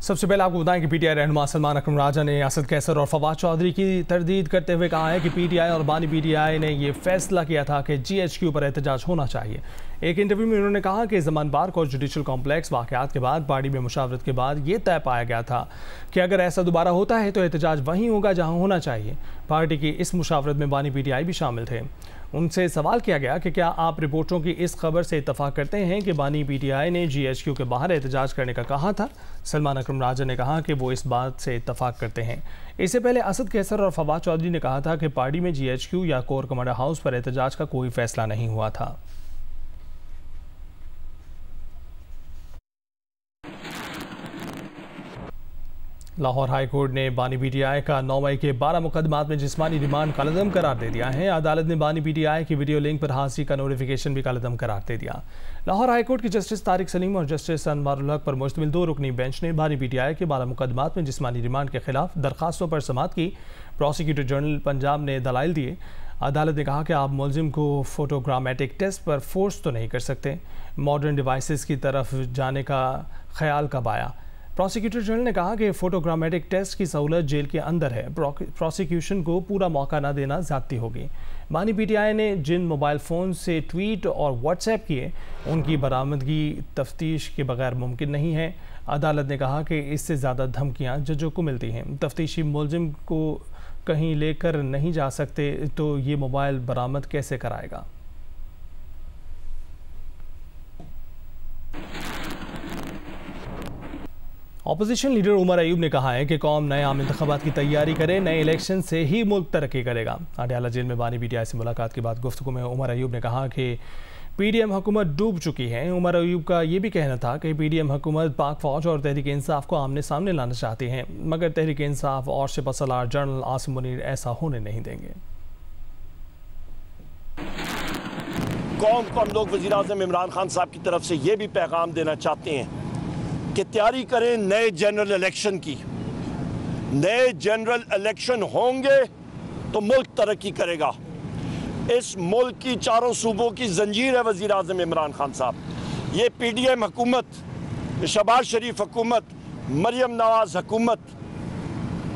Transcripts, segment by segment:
सबसे पहले आपको बताएं कि पीटीआई रहनुमा सलमान अकरम राजा ने असद कैसर और फवाद चौधरी की तरदीद करते हुए कहा है कि पीटीआई और बानी पीटीआई ने यह फैसला किया था कि जीएचक्यू पर एहतजाज होना चाहिए। एक इंटरव्यू में उन्होंने कहा कि जमान पार्क और जुडिशल कॉम्प्लेक्स वाक़यात के बाद पार्टी में मुशावरत के बाद ये तय पाया गया था कि अगर ऐसा दोबारा होता है तो एहतजाज वहीं होगा जहाँ होना चाहिए। पार्टी की इस मुशावरत में बानी पीटीआई भी शामिल थे। उनसे सवाल किया गया कि क्या आप रिपोर्टरों की इस खबर से इत्तफाक करते हैं कि बानी पीटीआई ने जीएचक्यू के बाहर एहतजाज करने का कहा था। सलमान अकरम राजा ने कहा कि वो इस बात से इत्तफाक करते हैं। इससे पहले असद कैसर और फवाद चौधरी ने कहा था कि पार्टी में जीएचक्यू या कोर कमांडर हाउस पर एहतजाज का कोई फैसला नहीं हुआ था। लाहौर हाई कोर्ट ने बानी पीटीआई का 9 मई के 12 मुकदमात में जिस्मानी रिमांड कालअदम करार दे दिया है। अदालत ने बानी पीटीआई की वीडियो लिंक पर हाजिरी का नोटिफिकेशन भी कालअदम करार दे दिया। लाहौर हाई कोर्ट की जस्टिस तारिक सलीम और जस्टिस अनवारुल हक पर मुश्तमिल 2 रुकनी बेंच ने बानी पीटीआई के 12 मुकदमात में जिस्मानी रिमांड के खिलाफ दरखास्तों पर समाअत की। प्रोसिक्यूटर जनरल पंजाब ने दलाइल दिए। अदालत ने कहा कि आप मुलजिम को फोटोग्रामेटिक टेस्ट पर फोर्स तो नहीं कर सकते। मॉडर्न डिवाइसेस की तरफ जाने का ख्याल कब आया। प्रोसिक्यूटर जनरल ने कहा कि फोटोग्रामेटिक टेस्ट की सहूलत जेल के अंदर है। प्रोसिक्यूशन को पूरा मौका न देना ज़्यादती होगी। बानी पीटीआई ने जिन मोबाइल फ़ोन से ट्वीट और व्हाट्सएप किए उनकी बरामदगी तफ्तीश के बगैर मुमकिन नहीं है। अदालत ने कहा कि इससे ज़्यादा धमकियाँ जजों को मिलती हैं। तफ्तीशी मुलजिम को कहीं लेकर नहीं जा सकते तो ये मोबाइल बरामद कैसे कराएगा। अपोजिशन लीडर उमर अयूब ने कहा है कि कौम नए आम इंतखाबात की तैयारी करे, नए इलेक्शन से ही मुल्क तरक्की करेगा। अडयाला जेल में बानी पीटीआई से मुलाकात के बाद गुफ्तगू में उमर अयूब ने कहा कि पीडीएम हुकूमत डूब चुकी है। उमर अयूब का ये भी कहना था कि पीडीएम हुकूमत पाक फौज और तहरीक इंसाफ को आमने सामने लाना चाहती है, मगर तहरीक इंसाफ और सिपहसालार जनरल आसिम मुनीर ऐसा होने नहीं देंगे। कौम को हम लोग वज़ीर आज़म इमरान खान साहब की तरफ से ये भी पैगाम देना चाहते हैं कि तैयारी करें नए जनरल इलेक्शन की। नए जनरल इलेक्शन होंगे तो मुल्क तरक्की करेगा। इस मुल्क की चारों सूबों की जंजीर है वज़ीर आज़म इमरान खान साहब। ये पीडीएम हुकूमत, शहबाज शरीफ हुकूमत, मरियम नवाज हुकूमत,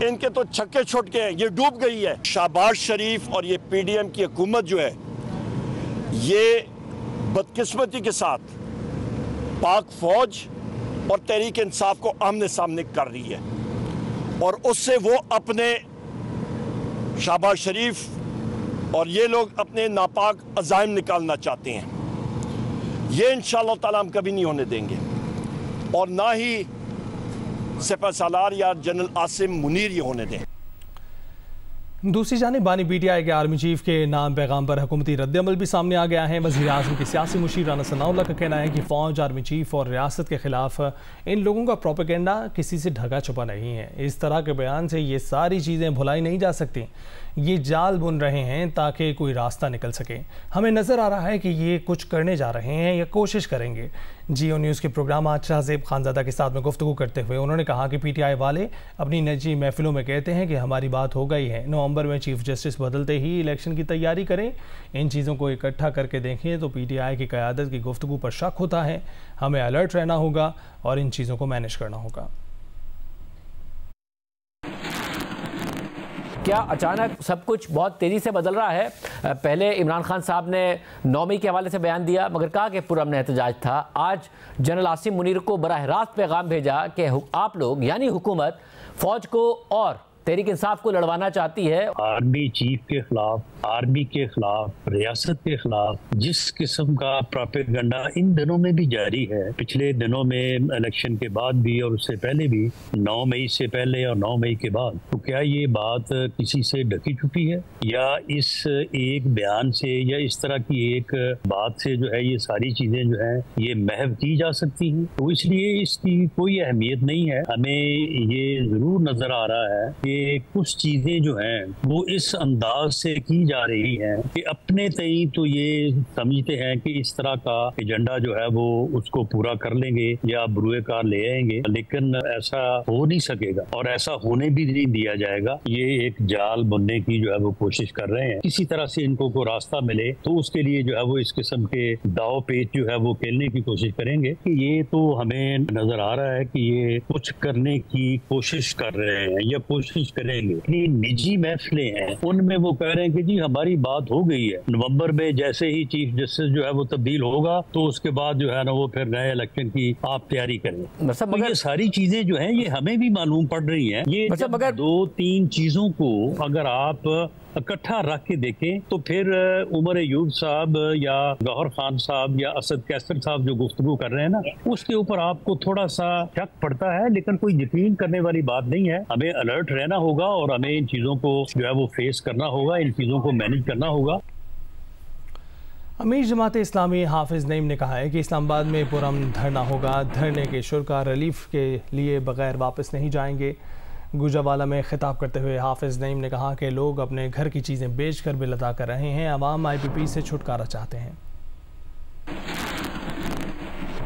इनके तो छक्के छुट गए हैं, ये डूब गई है। शहबाज शरीफ और ये पीडीएम की हुकूमत जो है ये बदकिस्मती के साथ पाक फौज और तहरीक इंसाफ को आमने सामने कर रही है और उससे वो अपने शहबाज शरीफ और ये लोग अपने नापाक अज़ाइम निकालना चाहते हैं। ये इंशाअल्लाह ताला हम कभी नहीं होने देंगे और ना ही सिपहसालार या जनरल आसिम मुनीर ये होने दें। दूसरी जानिब बानी पीटीआई के आर्मी चीफ के नाम पैगाम पर हुकूमती रद्दअमल भी सामने आ गया है। वज़ीर आज़म के सियासी मुशीर राना सनाउल्लाह का कहना है कि फ़ौज, आर्मी चीफ और रियासत के खिलाफ इन लोगों का प्रोपेगेंडा किसी से ढका छुपा नहीं है। इस तरह के बयान से ये सारी चीज़ें भुलाई नहीं जा सकती। ये जाल बुन रहे हैं ताकि कोई रास्ता निकल सके। हमें नज़र आ रहा है कि ये कुछ करने जा रहे हैं या कोशिश करेंगे। जियो न्यूज़ के प्रोग्राम आज शाहज़ेब खानज़ादा के साथ में गुफ्तगू करते हुए उन्होंने कहा कि पीटीआई वाले अपनी निजी महफिलों में कहते हैं कि हमारी बात हो गई है, नवंबर में चीफ जस्टिस बदलते ही इलेक्शन की तैयारी करें। इन चीज़ों को इकट्ठा करके देखें तो पीटीआई की क़यादत की गुफ्तगू पर शक होता है। हमें अलर्ट रहना होगा और इन चीज़ों को मैनेज करना होगा। क्या अचानक सब कुछ बहुत तेज़ी से बदल रहा है? पहले इमरान खान साहब ने 9 मई के हवाले से बयान दिया मगर कहा कि पुरअमन एहतजाज था। आज जनरल आसिम मुनीर को बराह रास्त पैगाम भेजा कि आप लोग यानी हुकूमत फ़ौज को और तहरीक इंसाफ को लड़वाना चाहती है। आर्मी चीफ के खिलाफ, आर्मी के खिलाफ, रियासत के खिलाफ जिस किस्म का प्रोपेगेंडा इन दिनों में भी जारी है, पिछले दिनों में इलेक्शन के बाद भी और उससे पहले भी, 9 मई से पहले और 9 मई के बाद, तो क्या ये बात किसी से ढकी छुपी है या इस एक बयान से या इस तरह की एक बात से जो है ये सारी चीजें जो है ये महव की जा सकती हैं? तो इसलिए इसकी कोई अहमियत नहीं है। हमें ये जरूर नजर आ रहा है कि कि कुछ चीजें जो हैं वो इस अंदाज से की जा रही हैं कि अपने तई तो ये समझते हैं कि इस तरह का एजेंडा जो है वो उसको पूरा कर लेंगे या बुरुएकार ले आएंगे, लेकिन ऐसा हो नहीं सकेगा और ऐसा होने भी नहीं दिया जाएगा। ये एक जाल बुनने की जो है वो कोशिश कर रहे हैं। किसी तरह से इनको को रास्ता मिले तो उसके लिए जो है वो इस किस्म के दाव पेच जो है वो खेलने की कोशिश करेंगे। कि ये तो हमें नजर आ रहा है कि ये कुछ करने की कोशिश कर रहे हैं या कोशिश करेंगे। इतनी निजी महफिलें हैं, उनमें वो कह रहे हैं कि जी हमारी बात हो गई है, नवंबर में जैसे ही चीफ जस्टिस जो है वो तब्दील होगा तो उसके बाद जो है ना वो फिर नए इलेक्शन की आप तैयारी करें। तो ये सारी चीजें जो है ये हमें भी मालूम पड़ रही है। ये दो तीन चीजों को अगर आप इकट्ठा रख के देखें तो फिर उमर अयूब साहब या गौहर खान साहब या असद कैसर साहब जो गुफ्तगू कर रहे हैं ना, उसके ऊपर आपको थोड़ा सा शक पड़ता है, लेकिन कोई यकीन करने वाली बात नहीं है। हमें अलर्ट रहना होगा और हमें इन चीजों को जो है वो फेस करना होगा, इन चीजों को मैनेज करना होगा। अमीर जमात इस्लामी हाफिज नईम ने कहा है कि इस्लामाबाद में पुरअमन धरना होगा। धरने के शुरा रिलीफ के लिए बगैर वापस नहीं जाएंगे। गुजरावाला में खिताब करते हुए हाफिज नईम ने कहा कि लोग अपने घर की चीज़ें बेच कर बिल अदा कर रहे हैं। अवाम IPP से छुटकारा चाहते हैं।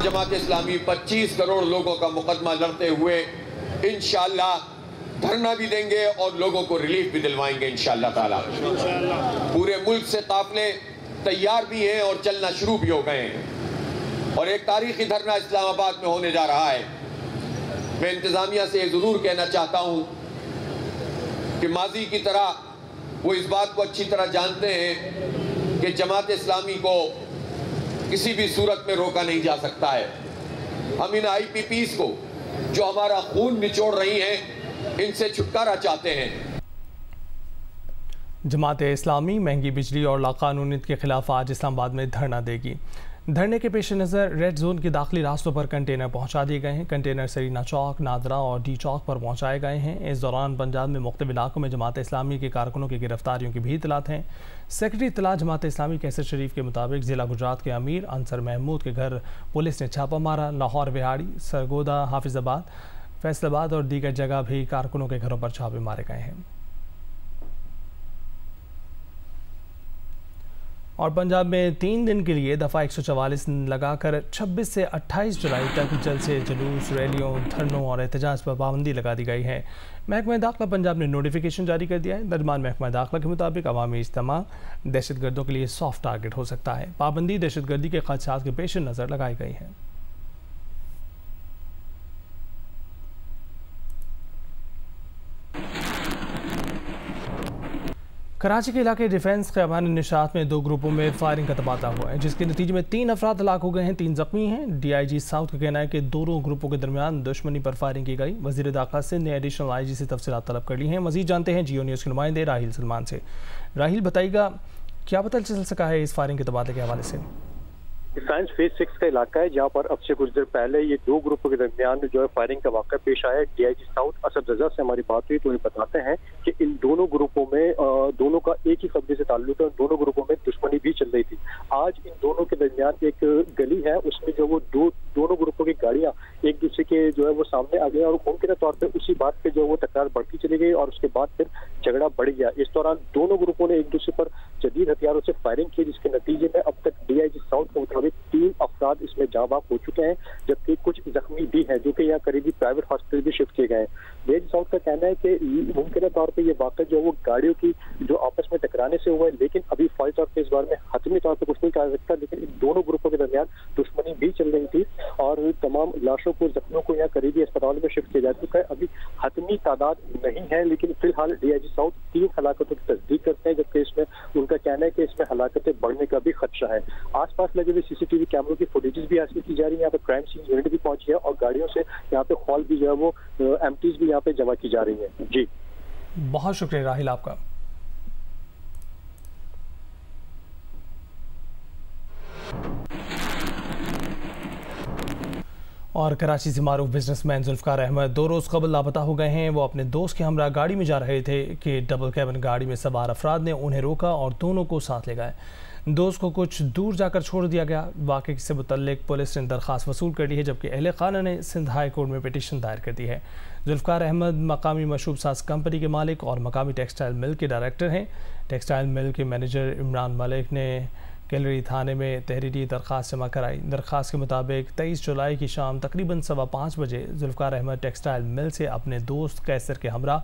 जमात इस्लामी 25 करोड़ लोगों का मुकदमा लड़ते हुए इंशाअल्लाह धरना भी देंगे और लोगों को रिलीफ भी दिलवाएंगे इंशाअल्लाह ताला। पूरे मुल्क से काफिले तैयार भी हैं और चलना शुरू भी हो गए हैं और एक तारीखी धरना इस्लामाबाद में होने जा रहा है। मैं इंतज़ामिया से ज़रूर कहना चाहता हूँ कि माजी की तरह वो इस बात को अच्छी तरह जानते हैं कि जमात इस्लामी को किसी भी सूरत में रोका नहीं जा सकता है। हम इन IPPs को जो हमारा खून निचोड़ रही हैं, इनसे छुटकारा चाहते हैं। जमात इस्लामी महंगी बिजली और लाकानूनियत के खिलाफ आज इस्लामाबाद में धरना देगी। धरने के पेश नज़र रेड जोन के दाखिली रास्तों पर कंटेनर पहुंचा दिए गए हैं। कंटेनर सरीना चौक, नादरा और D चौक पर पहुंचाए गए हैं। इस दौरान पंजाब में मुख्तलिफ इलाकों में जमात इस्लामी के कारकुनों की गिरफ्तारियों की भी इतलात हैं। सेक्रेटरी इतला जमात इस्लामी कैसर शरीफ के मुताबिक ज़िला गुजरात के अमीर अंसर महमूद के घर पुलिस ने छापा मारा। लाहौर, विहाड़ी, सरगोदा, हाफिजाबाद, फैसलाबाद और दीगर जगह भी कारकुनों के घरों पर छापे मारे गए हैं। और पंजाब में 3 दिन के लिए दफ़ा 144 लगाकर 26 से 28 जुलाई तक जलसे, जुलूस, रैलियों, धरनों और एहतजाज पर पाबंदी लगा दी गई है। महकमा दाखिला पंजाब ने नोटिफिकेशन जारी कर दिया है। दरमियान महकमा दाखिला के मुताबिक अवामी इज्तिमा दहशतगर्दों के लिए सॉफ्ट टारगेट हो सकता है। पाबंदी दहशतगर्दी के खदशात के पेश नज़र लगाई गई है। कराची के इलाके डिफेंस खैबान निशात में 2 ग्रुपों में फायरिंग का तबादला हुआ है, जिसके नतीजे में 3 अफराद हलाक हो गए हैं, 3 जख्मी हैं। DIG साउथ का कहना है कि दोनों ग्रुपों के दरमियान दुश्मनी पर फायरिंग की गई। वज़ीर दाखिला सिंध ने एडिशनल IG से तफसीलात तलब कर ली हैं। मज़ीद जानते हैं जियो न्यूज़ के नुमाइंदे राहिल सलमान से। राहिल, बताइएगा क्या पता चल सका है इस फायरिंग के तबादले के हवाले से? डिफेंस फेज 6 का इलाका है, जहां पर अब से कुछ देर पहले ये 2 ग्रुपों के दरमियान जो है फायरिंग का वाक़या पेश आया है। DIG साउथ असद रजा से हमारी बात हुई तो ये बताते हैं कि इन दोनों ग्रुपों में दोनों का एक ही कब्जे से ताल्लुक है और दोनों ग्रुपों में दुश्मनी भी चल रही थी। आज इन दोनों के दरमियान एक गली है, उसमें जो वो दोनों ग्रुपों की गाड़ियां एक दूसरे के जो है वो सामने आ गई और मुमकिन तौर पर उसी बात पे जो वो तकरार बढ़ती चली गई और उसके बाद फिर झगड़ा बढ़ गया। इस दौरान दोनों ग्रुपों ने एक दूसरे पर जदीद हथियारों से फायरिंग की, जिसके नतीजे में अब तक DIG साउथ के मुताबिक 3 अफराद इसमें जाँ बाप हो चुके हैं, जबकि कुछ जख्मी भी हैं जो कि यहाँ करीबी प्राइवेट हॉस्पिटल भी शिफ्ट किए गए हैं। DIG साउथ का कहना है कि मुमकिन तौर पर ये वाक़या जो वो गाड़ियों की जो आपस में टकराने से हुआ है, लेकिन अभी फौरी तौर पर इस बारे में हतमी तौर पर कुछ नहीं कहा सकता, लेकिन इन दोनों ग्रुपों के दरमियान दुश्मनी भी चल रही थी और तमाम लाशों को, जख्मियों को यहाँ करीबी अस्पताल में शिफ्ट किया जा चुका है। अभी हतमी तादाद नहीं है, लेकिन फिलहाल DIG साउथ 3 हलाकतों की तस्दीक करते हैं, जबकि इसमें उनका कहना है कि इसमें हलाकतें बढ़ने का भी खदशा है। आसपास लगे हुए CCTV कैमरों की फुटेजेस भी हासिल की जा रही है। यहाँ पे क्राइम सीन यूनिट भी पहुंची है और गाड़ियों से यहाँ पे खौल भी जो है वो एम्प्टीज भी यहाँ पे जमा की जा रही है। जी, बहुत शुक्रिया राहिल आपका। और कराची से मारूफ बिजनेसमैन जुल्फकार अहमद 2 रोज़ कबल लापता हो गए हैं। वो अपने दोस्त के हमरा गाड़ी में जा रहे थे कि डबल कैबिन गाड़ी में सवार अफराद ने उन्हें रोका और दोनों को साथ ले गए। दोस्त को कुछ दूर जाकर छोड़ दिया गया। वाक़े से मुतल्लिक पुलिस ने दरख्वास्त वसूल कर ली है, जबकि अहले खाना ने सिंध हाई कोर्ट में पिटीशन दायर कर दी है। जुल्फ़कार अहमद मकामी मशरूब साज कंपनी के मालिक और मकामी टेक्सटाइल मिल के डायरेक्टर हैं। टेक्सटाइल मिल के मैनेजर इमरान मलिक ने कैलरी थाने में तहरीरी दरख्वास्त जमा कराई। दरख्वास्त के मुताबिक 23 जुलाई की शाम तकरीबन 5:15 बजे जुल्फ़कार अहमद टेक्सटाइल मिल से अपने दोस्त कैसर के हमरा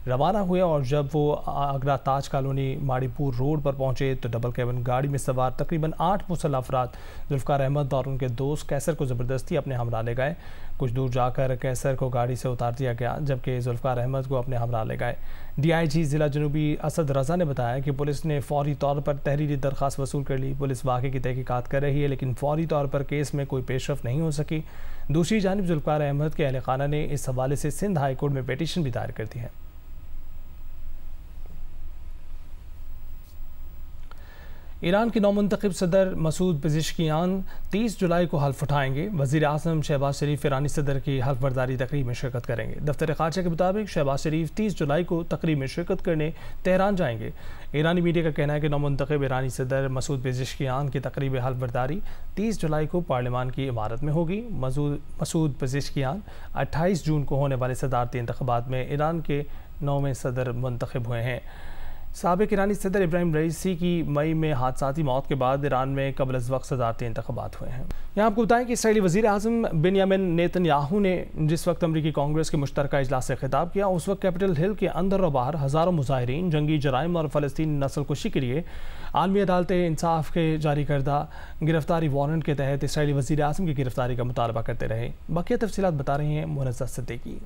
रवाना हुए और जब वो आगरा ताज कॉलोनी माड़ीपुर रोड पर पहुंचे तो डबल कैबिन गाड़ी में सवार तकरीबन 8 मुसल्लह अफराद जुल्फ़कार अहमद और उनके दोस्त कैसर को ज़बरदस्ती अपने हमरा ले गए। कुछ दूर जाकर कैसर को गाड़ी से उतार दिया गया, जबकि जुल्फ़कार अहमद को अपने हमरा ले गए। DIG ज़िला जनूबी असद रज़ा ने बताया कि पुलिस ने फौरी तौर पर तहरीरी दरख्वास्त वसूल कर ली। पुलिस वाक़े की तहकीकात कर रही है, लेकिन फौरी तौर पर केस में कोई पेशरफ नहीं हो सकी। दूसरी जानिब जुल्फ़कार अहमद के अहले खाना ने इस हवाले से सिंध हाई कोर्ट में पिटीशन भी दायर कर दी है। ईरान के नौमुंतखब सदर मसूद पेज़ेश्कियान 30 जुलाई को हल्फ उठाएंगे। वज़ीर आज़म शहबाज शरीफ ईरानी सदर की हल्फ बर्दारी तकरीब में शिरकत करेंगे। दफ्तर ख़ारजा के मुताबिक शहबाज शरीफ 30 जुलाई को तकरीब में शिरकत करने तेहरान जाएंगे। ईरानी मीडिया का कहना है कि नौमुंतखब ईरानी सदर मसूद पेज़ेश्कियान की तकरीब हल्फ बर्दारी 30 जुलाई को पार्लियामान की इमारत में होगी। मसूद पेज़ेश्कियान 28 जून को होने वाले सदारती इंतख़ाबात में ईरान के 9वें सदर मुंतखब हुए हैं। साबिक ईरानी सदर इब्राहिम रईसी की मई में हादसाती मौत के बाद ईरान में कबल अज़ वक्त सदारती इंतख़ाबात हुए हैं। यहाँ आपको बताएं कि इसराइली वज़ीर आज़म बेंयामिन नेतन्याहू ने जिस वक्त अमरीकी कांग्रेस के मुश्तरका इजलास से खिताब किया, उस वक्त कैपिटल हिल के अंदर और बाहर हज़ारों मुजाहिरीन जंगी जराइम और फ़लस्तीनी नस्लकुशी के लिए आलमी अदालत इंसाफ के जारी करदा गिरफ्तारी वारंट के तहत इसराइली वज़ीर आज़म की गिरफ्तारी का मुतालबा करते रहे। बाकी तफसीलात बता रही हैं मुनज़्ज़ा सिद्दीकी।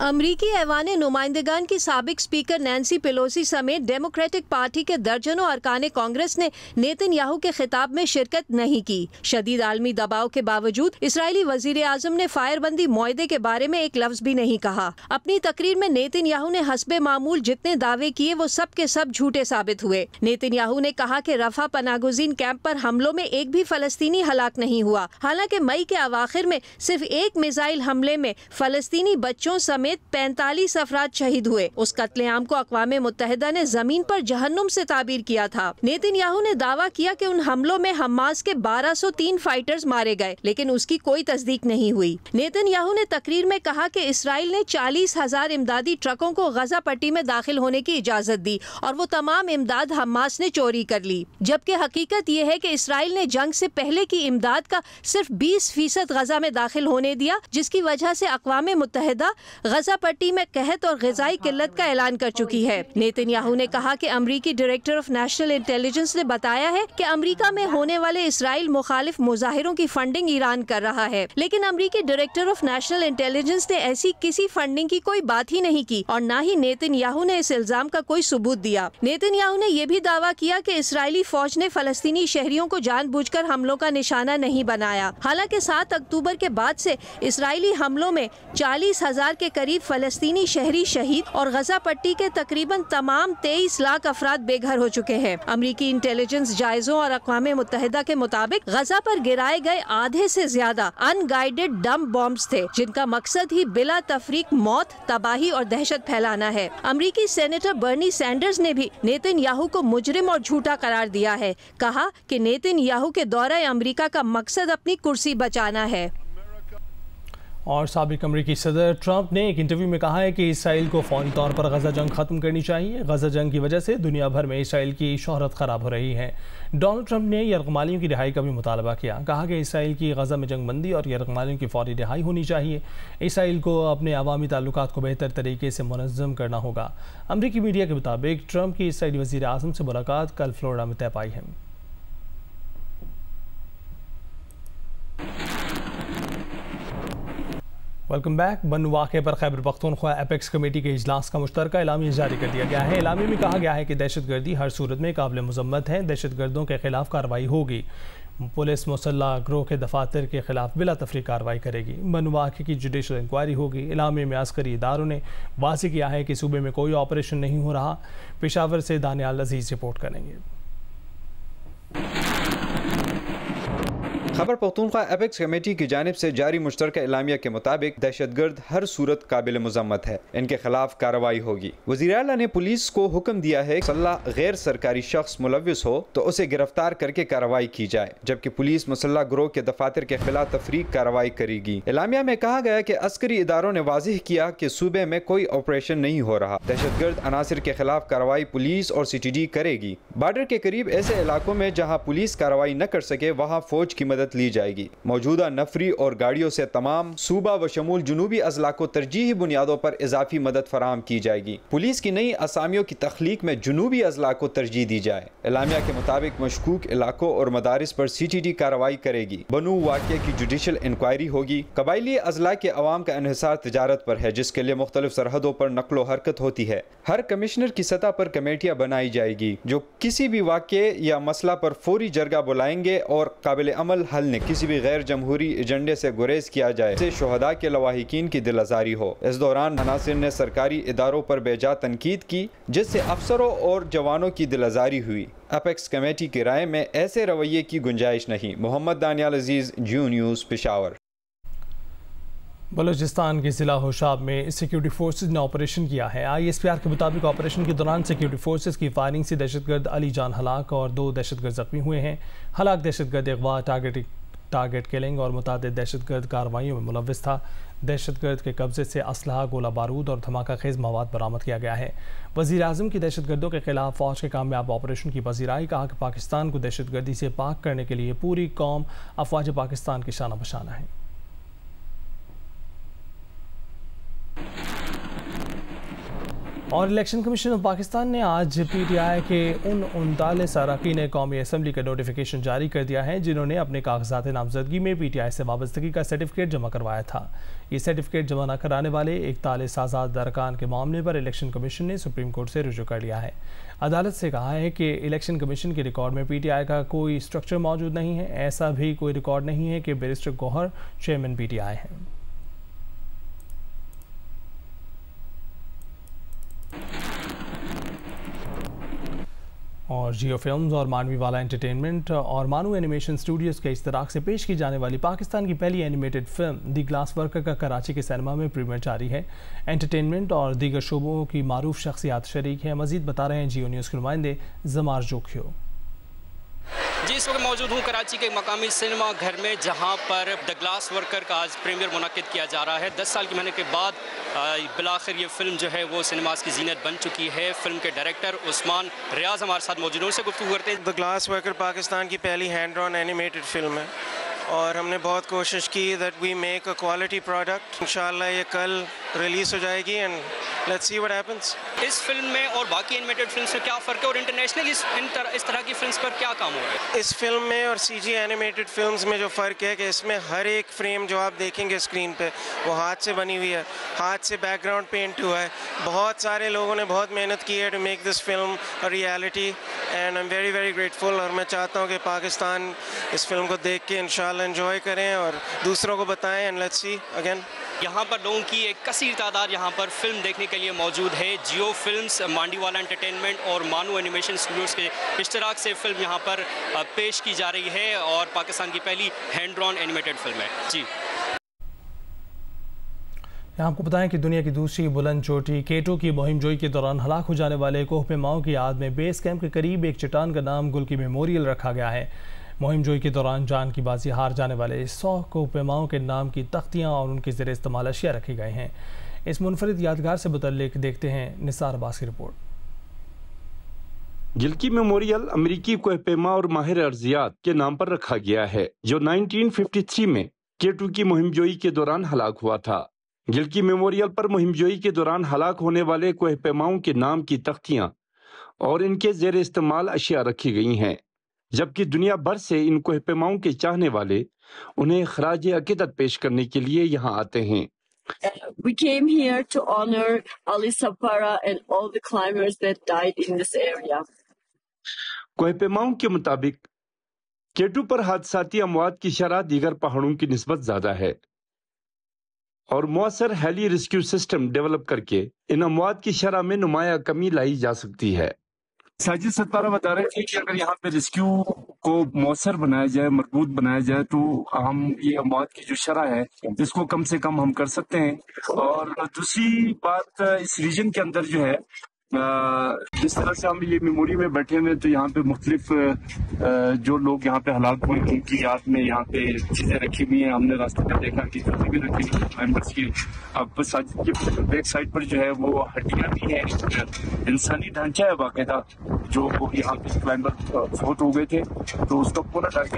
अमरीकी ऐवान नुमाइंदगान की साबिक स्पीकर नैन्सी पेलोसी समेत डेमोक्रेटिक पार्टी के दर्जनों अरकान कांग्रेस ने नेतन्याहू के खिताब में शिरकत नहीं की। शदीद आलमी दबाव के बावजूद इसराइली वजीर आजम ने फायरबंदी मुआहदे के बारे में एक लफ्ज भी नहीं कहा। अपनी तकरीर में नेतन्याहू ने हस्बे मामूल जितने दावे किए वो सब के सब झूठे साबित हुए। नेतन्याहू ने कहा कि रफा पनागुज़ीन कैंप पर हमलों में एक भी फलस्तीनी हलाक नहीं हुआ। हालांकि मई के अवाखिर में सिर्फ एक मिसाइल हमले में फलस्तीनी बच्चों समेत 45 अफराद शहीद हुए। उस कत्लेआम को अक़वाम मुत्तहिदा ने जमीन पर जहन्नुम से ताबीर किया था। नेतन्याहू ने दावा किया कि उन हमलों में हमास के 1203 फाइटर्स मारे गए, लेकिन उसकी कोई तस्दीक नहीं हुई। नेतन्याहू ने तकरीर में कहा कि इसराइल ने 40,000 इमदादी ट्रकों को गजा पट्टी में दाखिल होने की इजाजत दी और वो तमाम इमदाद हमास ने चोरी कर ली, जबकि हकीकत ये है कि इसराइल ने जंग से पहले की इमदाद का सिर्फ 20% गजा में दाखिल होने दिया, जिसकी वजह से अक़वाम मुत्तहिदा गजा पट्टी में कहत और ग़िज़ाई किल्लत का ऐलान कर चुकी है। नेतन्याहू ने कहा कि अमरीकी डायरेक्टर ऑफ नेशनल इंटेलिजेंस ने बताया है कि अमरीका में होने वाले इसराइल मुखालिफ मुजाहिरों की फंडिंग ईरान कर रहा है, लेकिन अमरीकी डायरेक्टर ऑफ नेशनल इंटेलिजेंस ने ऐसी किसी फंडिंग की कोई बात ही नहीं की और न ही नेतन्याहू ने इस इल्जाम का कोई सबूत दिया। नेतन्याहू ने यह भी दावा किया कि इसराइली फौज ने फलस्तीनी शहरियों को जानबूझकर हमलों का निशाना नहीं बनाया। हालांकि 7 अक्टूबर के बाद से इसराइली हमलों में 40,000 के करीब फलस्तीनी शहरी शहीद और गजा पट्टी के तकरीबन तमाम 23 लाख अफराद बेघर हो चुके हैं। अमरीकी इंटेलिजेंस जायजों और अक़वाम मुत्तहिदा के मुताबिक गजा पर गिराए गए आधे से ज्यादा अनगाइडेड डंप बॉम्ब्स थे, जिनका मकसद ही बिला तफरीक मौत, तबाही और दहशत फैलाना है। अमरीकी सेनेटर बर्नी सैंडर्स ने भी नेतन्याहू को मुजरिम और झूठा करार दिया है। कहा कि नेतन्याहू के दौरे अमरीका का मकसद अपनी कुर्सी बचाना है। और साबिक अमरीकी सदर ट्रंप ने एक इंटरव्यू में कहा है कि इसराइल को फौरी तौर पर गजा जंग ख़त्म करनी चाहिए। गजा जंग की वजह से दुनिया भर में इसराइल की शोहरत ख़राब हो रही है। डोनाल्ड ट्रंप ने यरगमालियों की रिहाई का भी मुतालबा किया। कहा कि इसराइल की गजा में जंग बंदी और यरगमालियों की फौरी रिहाई होनी चाहिए। इसराइल को अपने अवामी ताल्लुकात को बेहतर तरीके से मुनज़्ज़म करना होगा। अमरीकी मीडिया के मुताबिक ट्रंप की इसराइली वज़ीर आज़म से मुलाकात कल फ्लोरिडा में तय पाई है। Welcome back. बन वाक़े पर खैबर पख्तूनख्वा एपेक्स कमेटी के इजलास का मुश्तरका एलामिया जारी कर दिया गया है। एलामिया में कहा गया है कि दहशतगर्दी हर सूरत में काबिल मज़म्मत है। दहशतगर्दों के खिलाफ कार्रवाई होगी। पुलिस मुसल्लह गिरोह के दफातर के खिलाफ बिला तफरीक कार्रवाई करेगी। बन वाक़े की जुडिशल इंक्वायरी होगी। एलामिया में अस्करी इदारों ने वाज़ेह किया है कि सूबे में कोई ऑपरेशन नहीं हो रहा। पेशावर से दानियाल अजीज़ रिपोर्ट करेंगे। खैबर पख्तूनख्वा एपेक्स कमेटी की जानिब से जारी मुश्तरका एलामिया के मुताबिक दहशतगर्द हर सूरत काबिल मजम्मत है, इनके खिलाफ कार्रवाई होगी। वज़ीर आला ने पुलिस को हुक्म दिया है कि मुसल्लह गैर सरकारी शख्स मुलव्विस हो तो उसे गिरफ्तार करके कार्रवाई की जाए, जबकि पुलिस मुसल्लह गिरोह के दफातर के खिलाफ तफरीक कार्रवाई करेगी। एलामिया में कहा गया कि अस्करी इदारों ने वाज़िह किया कि सूबे में कोई ऑपरेशन नहीं हो रहा। दहशतगर्द अनासिर के खिलाफ कार्रवाई पुलिस और CTD करेगी। बॉर्डर के करीब ऐसे इलाकों में जहाँ पुलिस कार्रवाई न कर सके वहाँ फौज की मदद ली जाएगी। मौजूदा नफरी और गाड़ियों से तमाम सूबा व शमूल जुनूबी अजला को तरजीही बुनियादों पर इजाफी मदद फराहम की जाएगी। पुलिस की नई असामियों की तख्लीक में जुनूबी अजला को तरजीह दी जाए। एलामिया के मुताबिक मशकूक इलाकों और मदारिस पर CTD कार्रवाई करेगी। बनू वाक़े की जुडिशल इंक्वायरी होगी। कबायली अजला के अवाम का इन्हिसार तिजारत पर है, जिसके लिए मुख्तलिफ सरहदों पर नकलो हरकत होती है। हर कमिश्नर की सतह पर कमेटियाँ बनाई जाएगी जो किसी भी वाक़े या मसला पर फौरी जरगा बुलाएंगे और काबिल अमल हल ने किसी भी गैर जमहूरी एजेंडे से गुरेज किया जाए से शुहदा के लवाहिकीन की दिल आज़ारी हो। इस दौरान अनासिर ने सरकारी इदारों पर बेजा तनकीद की, जिससे अफसरों और जवानों की दिल आज़ारी हुई। एपेक्स कमेटी की राय में ऐसे रवैये की गुंजाइश नहीं। मोहम्मद दानियाल अजीज़, जियो न्यूज़, पेशावर। बलूचिस्तान के ज़िला होशाब में सिक्योरिटी फोर्सेज ने ऑपरेशन किया है। ISPR के मुताबिक ऑपरेशन के दौरान सिक्योरिटी फोर्सेज की फायरिंग से दहशतगर्द अली जान हलाक और 2 दहशतगर्द जख्मी हुए हैं। हलाक दहशतगर्द अगवा, टारगेट किलिंग और मुतादिद दहशतगर्द कार्रवाइयों में मुलव्विस था। दहशतगर्द के कब्जे से असलहा, गोला बारूद और धमाका खेज मवाद बरामद किया गया है। वज़ीर आज़म की दहशतगर्दों के खिलाफ फ़ौज के कामयाब ऑपरेशन की पजीराई। कहा कि पाकिस्तान को दहशतगर्दी से पाक करने के लिए पूरी कौम अफवाज पाकिस्तान की शाना बशाना है। और इलेक्शन कमीशन ऑफ पाकिस्तान ने आज PTI के उन 39 अरकान कौमी असम्बली का नोटिफिकेशन जारी कर दिया है जिन्होंने अपने कागजात नामजदगी में PTI से वाबस्तगी का सर्टिफिकेट जमा करवाया था। ये सर्टिफिकेट जमा न कराने वाले 41 आज़ाद अरकान के मामले पर इलेक्शन कमीशन ने सुप्रीम कोर्ट से रुजू कर लिया है। अदालत से कहा है कि इलेक्शन कमीशन के रिकॉर्ड में PTI का कोई स्ट्रक्चर मौजूद नहीं है। ऐसा भी कोई रिकॉर्ड नहीं है कि बैरिस्टर गौहर चेयरमैन PTI हैं। और जियो फिल्म्स और मानवी वाला एंटरटेनमेंट और मानू एनिमेशन स्टूडियोज़ के इश्तराक से पेश की जाने वाली पाकिस्तान की पहली animated film the glass worker का कराची के सिनेमा में प्रीमियर जारी है। एंटरटेनमेंट और दीगर शोबों की मारूफ शख्सियात शरीक हैं। मजीद बता रहे हैं जियो न्यूज़ के नुमाइंदे जमार जोखियो। जी, इस वक्त मौजूद हूँ कराची के मकामी सिनेमा घर में, जहाँ पर द ग्लास वर्कर का आज प्रीमियर मुनक्किद किया जा रहा है। 10 साल की मेहनत के बाद बिलाखिर ये फिल्म जो है वो सिनेमास की जीनत बन चुकी है। फिल्म के डायरेक्टर उस्मान रियाज हमारे साथ मौजूद हैं, उनसे गुफ्तगू करते हैं। द ग्लास वर्कर पाकिस्तान की पहली हैंड ड्रॉन एनिमेटेड फिल्म है और हमने बहुत कोशिश की that we make a quality product. इंशाल्लाह ये कल रिलीज हो जाएगी and let's see what happens. इस फिल्म में और बाकी एनिमेटेड फिल्म्स में क्या फ़र्क है और इंटरनेशनल इस तरह की फिल्म्स पर क्या काम हो रहा है? इस फिल्म में और CG एनिमेटेड फिल्म्स में जो फ़र्क है कि इसमें हर एक फ्रेम जो आप देखेंगे स्क्रीन पे वो हाथ से बनी हुई है, हाथ से बैकग्राउंड पेंट हुआ है। बहुत सारे लोगों ने बहुत मेहनत की है to make this film a reality and I am very very grateful. और मैं चाहता हूँ कि पाकिस्तान इस फिल्म को देख के इंशाल्लाह एंजॉय करें और दूसरों को बताएं एंड लेट्स सी अगेन। यहाँ पर लोगों की एक कसीर तादाद यहाँ पर फिल्म देखने के लिए मौजूद है। जियो फिल्म्स, मांडीवाला एंटरटेनमेंट और मानू एनिमेशन स्टूडियोज़ के इश्तराक से फिल्म यहाँ पर पेश की जा रही है और पाकिस्तान की पहली हैंड ड्रॉन एनिमेटेड फिल्म है। जी, आपको बताएं कि दुनिया की दूसरी बुलंद चोटी केटो की मुहिमजोई के दौरान हलाक हो जाने वाले कोहपेमाओं की याद में बेस कैंप के करीब एक चट्टान का नाम गुल की मेमोरियल रखा गया है। मुहिमजोई के दौरान जान की बाजी हार जाने वाले 100 कोहपेमाओं के नाम की तख्तियाँ और उनके ज़ेर इस्तेमाल अशिया रखे गए हैं। इस मुनफरिद यादगार से मुतल्लिक देखते हैं निसार अब्बास की रिपोर्ट। गिल्की मेमोरियल अमेरिकी कोहपेमा और माहिर अर्जियात के नाम पर रखा गया है, जो 1953 में केटू की मुहिमजोई के दौरान हलाक हुआ था। गिल्की मेमोरियल पर मुहिमजोई के दौरान हलाक होने वाले कोहपेमाओं के नाम की तख्तियां और इनके जेर इस्तेमाल अशिया रखी गई हैं, जबकि दुनिया भर से इन कोहपेमाओं के चाहने वाले उन्हें खराज अकीदत पेश करने के लिए यहाँ आते हैं। We came here to honor Ali Sapara and all the climbers that died in this area. कोहपेमाओं के मुताबिक केटू पर हादसाती अमवात की शरह दीगर पहाड़ों की निस्बत ज्यादा है और मौसर हेली रेस्क्यू सिस्टम डेवलप करके इन अमवात की शरह में नुमाया कमी लाई जा सकती है। साजिद सत्तारा बता रहे थे कि अगर यहाँ पे रेस्क्यू को मौसर बनाया जाए, मजबूत बनाया जाए, तो हम ये अमवात की जो शरह है इसको कम से कम हम कर सकते हैं। और दूसरी बात, इस रीजन के अंदर जो है जिस तरह से हम ये मेमोरी में बैठे हुए, तो यहाँ पे मुख्तलिफ जो लोग यहाँ पे हलाक हुए उनकी याद में यहाँ पे चीजें रखी हुई हैं। हमने रास्ते में देखा कि जो भी रखी हुई मेंबर्स की, अब साजिद के बैक साइड पर जो है वो हड्डियां भी हैं, इंसानी ढांचा है बाकायदा, जो यहाँ पे क्लाइंबर फौत हो गए थे, तो उसका पूरा ढांचा।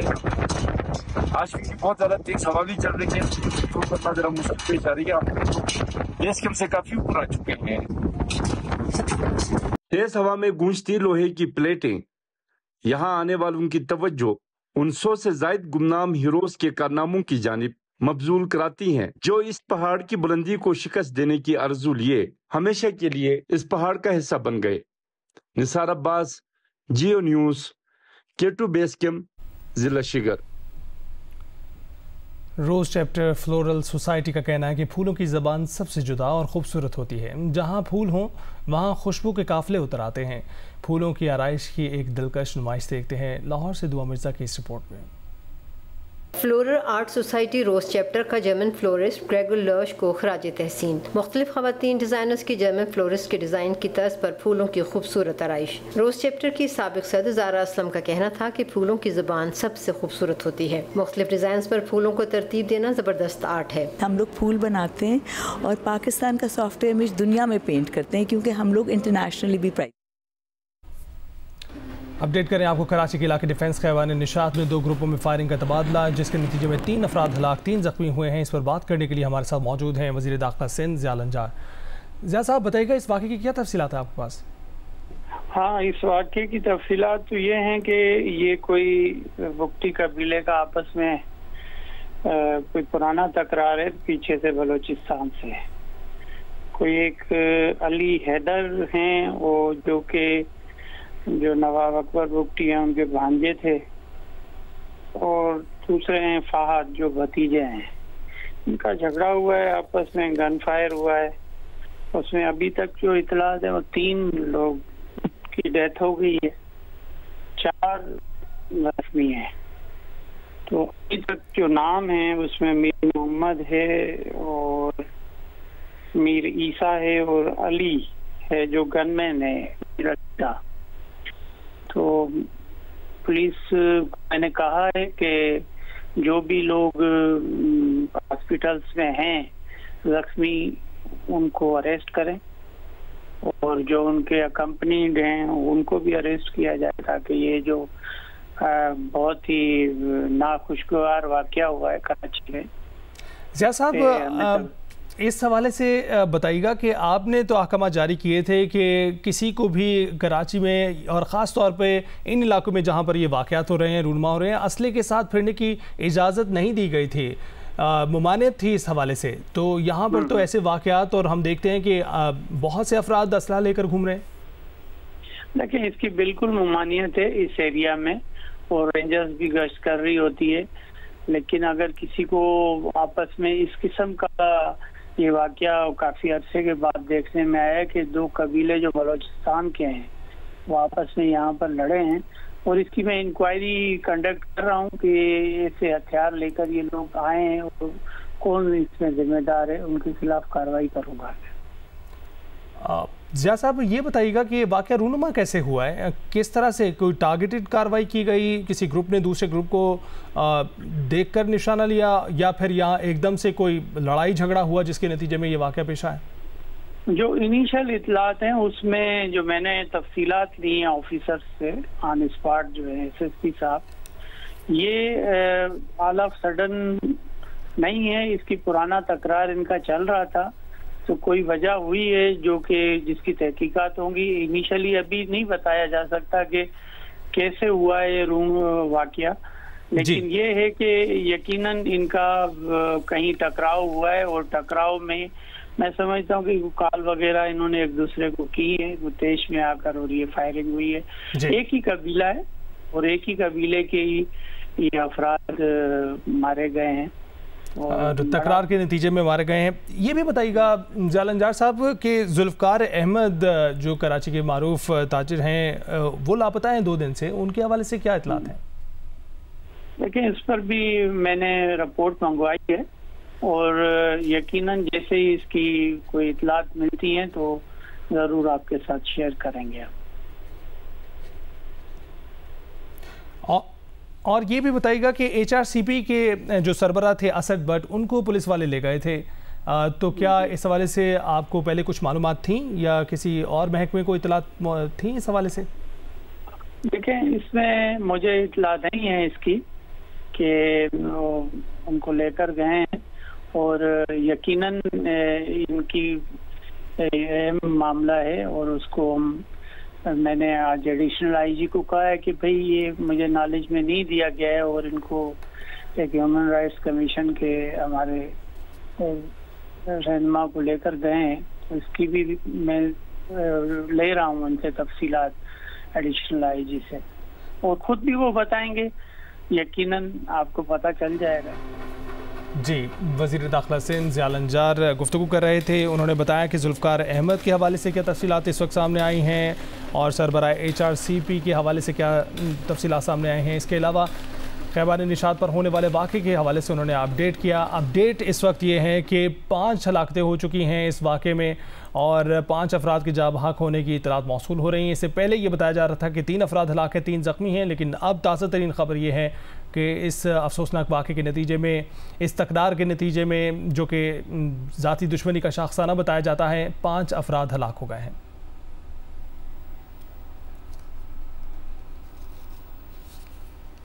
आज भी बहुत ज्यादा तेज हवा भी चल रही है, तो जरा मुश्किल पेश आ रही है, बेस कैंप से काफी ऊपर आ चुके हैं। तेज हवा में गूंजती लोहे की प्लेटें यहां आने वालों की तवज्जो उन 100 से ज्यादा गुमनाम हीरोज के कारनामों की जानिब मबजूल कराती हैं, जो इस पहाड़ की बुलंदी को शिकस्त देने की आरज़ू लिए हमेशा के लिए इस पहाड़ का हिस्सा बन गए। निसार अब्बास, जियो न्यूज़, K2 बेस कैंप, जिला शिगर। रोज़ चैप्टर फ्लोरल सोसाइटी का कहना है कि फूलों की ज़बान सबसे जुदा और ख़ूबसूरत होती है। जहाँ फूल हों वहाँ खुशबू के काफ़िले उतर आते हैं। फूलों की आराइश की एक दिलकश नुमाइश देखते हैं लाहौर से दुआ मिर्ज़ा की इस रिपोर्ट में। फ्लोरल आर्ट सोसाइटी रोज़ चैप्टर का जर्मन फ्लोरिस्ट ग्रेगोर लर्श को खराज तहसीन। मुख्तलिफ ख़वातीन डिज़ाइनर्स की जर्मन फ्लोरिस्ट के डिज़ाइन की तर्ज पर फूलों की खूबसूरत आराइश। रोज़ चैप्टर की साबिक सदर ज़ारा असलम का कहना था कि फूलों की ज़बान सबसे खूबसूरत होती है। मुख्तलिफ डिज़ाइन पर फूलों को तरतीब देना ज़बरदस्त आर्ट है। हम लोग फूल बनाते हैं और पाकिस्तान का सॉफ्टवेयर इमेज दुनिया में पेंट करते हैं, क्योंकि हम लोग इंटरनेशनली भी प्राइज। अपडेट करें आपको, कराची के इलाके डिफेंस खैबान निशात में 2 ग्रुपों में फायरिंग का तबादला, जिसके नतीजे में 3 अफराद हलाक, 3 जख्मी हुए हैं। इस पर बात करने के लिए हमारे साथ मौजूद हैं वज़ीर दाखिला सिंध ज़िया लंजार। ज़िया साहब, बताइएगा इस वाक़े की क्या तफसीलात है आपके पास? हाँ, इस वाक़े की तफसीलात तो ये हैं कि ये कोई बुक्टी कबीले का आपस में कोई पुराना तकरार है पीछे से बलोचिस्तान से। कोई एक अली हैदर हैं, वो जो नवाब अकबर बुक्टी हैं उनके भांजे थे, और दूसरे हैं फहद जो भतीजे हैं। इनका झगड़ा हुआ है, आपस में गन फायर हुआ है। उसमें अभी तक जो इतलात है वो 3 लोग की डेथ हो गई है, 4 जख्मी हैं। तो अभी तक जो नाम है उसमें मीर मोहम्मद है और मीर ईसा है और अली है जो गनमैन है। तो पुलिस, मैंने कहा है कि जो भी लोग हॉस्पिटल्स में हैं जख्मी, उनको अरेस्ट करें, और जो उनके अकम्पनीड हैं उनको भी अरेस्ट किया जाए, ताकि ये जो बहुत ही नाखुशगवार वाकया हुआ है कराची में। ज़िया साहब, इस हवाले से बताइएगा कि आपने तो अहकाम जारी किए थे कि किसी को भी कराची में और ख़ास तौर पे इन इलाकों में जहाँ पर ये वाक़यात हो रहे हैं, रूनमा हो रहे हैं, असले के साथ फिरने की इजाज़त नहीं दी गई थी, मुमानियत थी इस हवाले से। तो यहाँ पर तो ऐसे वाक़यात, और हम देखते हैं कि बहुत से अफराद असला लेकर घूम रहे हैं। देखिए, इसकी बिल्कुल मुमानियत है इस एरिया में, और रेंजर्स भी गश्त कर रही होती है। लेकिन अगर किसी को आपस में इस किस्म का ये वाकया काफी अरसे के बाद देखने में आया कि 2 कबीले जो बलोचिस्तान के हैं वो आपस में यहाँ पर लड़े हैं, और इसकी मैं इंक्वायरी कंडक्ट कर रहा हूँ कि ऐसे हथियार लेकर ये लोग आए हैं और कौन इसमें जिम्मेदार है, उनके खिलाफ कार्रवाई करूँगा। ज़िया साहब, ये बताइएगा कि वाक़या रूनुमा कैसे हुआ है? किस तरह से कोई टारगेटेड कार्रवाई की गई, किसी ग्रुप ने दूसरे ग्रुप को देखकर निशाना लिया, या फिर यहाँ एकदम से कोई लड़ाई झगड़ा हुआ जिसके नतीजे में ये वाक़या पेश आया? जो इनिशियल इतलात हैं उसमें जो मैंने तफसीलात ली हैं ऑफिसर्स से ऑन स्पॉट, जो है SSP साहब, ये ऑल ऑफ सडन नहीं है, इसकी पुराना तकरार इनका चल रहा था। तो कोई वजह हुई है जो कि जिसकी तहकीकात होंगी। इनिशियली अभी नहीं बताया जा सकता कि कैसे हुआ है रूम वाकया, लेकिन ये है कि यकीनन इनका कहीं टकराव हुआ है, और टकराव में मैं समझता हूँ कि कॉल वगैरह इन्होंने एक दूसरे को की है तेज में आकर, और ये फायरिंग हुई है। एक ही कबीला है और एक ही कबीले के ही ये अफराद मारे गए हैं। तकरार के नतीजे में मारे गए हैं। ये भी बताइएगा जालंजार साहब कि जुल्फ़कार अहमद जो कराची के मारूफ ताजिर हैं वो लापता हैं 2 दिन से, उनके हवाले से क्या इतलात हैं? देखिए, इस पर भी मैंने रिपोर्ट मंगवाई है और यकीनन जैसे ही इसकी कोई इतलात मिलती हैं तो ज़रूर आपके साथ शेयर करेंगे। और ये भी बताइएगा कि HRCP के जो सरबराह थे असद बट, उनको पुलिस वाले ले गए थे, तो क्या इस हवाले से आपको पहले कुछ मालूमात थी या किसी और महकमे को इतलात थी इस हवाले से? देखें, इसमें मुझे इतला नहीं है इसकी कि उनको लेकर गए हैं और यकीनन इनकी अहम मामला है और उसको मैंने आज एडिशनल IG को कहा है कि भाई ये मुझे नॉलेज में नहीं दिया गया है और इनको एक ह्यूमन राइट्स कमीशन के हमारे रहनुमा को लेकर गए हैं, तो इसकी भी मैं ले रहा हूँ उनसे तफसीलात एडिशनल IG से, और खुद भी वो बताएंगे, यकीनन आपको पता चल जाएगा। जी, वज़ीर दाखिला सिंध ज़ियालंजार गुफ्तगू कर रहे थे। उन्होंने बताया कि जुल्फ़कार अहमद के हवाले से क्या तफसीलात इस वक्त सामने आई हैं और सरबराह HRCP के हवाले से क्या तफसीलात सामने आए हैं। इसके अलावा खैबर निशात पर होने वाले वाक़े के हवाले से उन्होंने अपडेट किया। अपडेट इस वक्त ये है कि 5 हलाकतें हो चुकी हैं इस वाक़े में और 5 अफराद के जाँ बहक होने की इतलात मौसूल हो रही हैं। इससे पहले ये बताया जा रहा था कि 3 अफराद हलाक हैं, 3 ज़ख्मी हैं, लेकिन अब ताज़ा तरीन ख़बर ये है कि इस अफसोसनाक वाक़े के नतीजे में, इस तकरार के नतीजे में जो कि ज़ाती दुश्मनी का शाखसाना बताया जाता है, 5 अफराद हलाक हो गए हैं।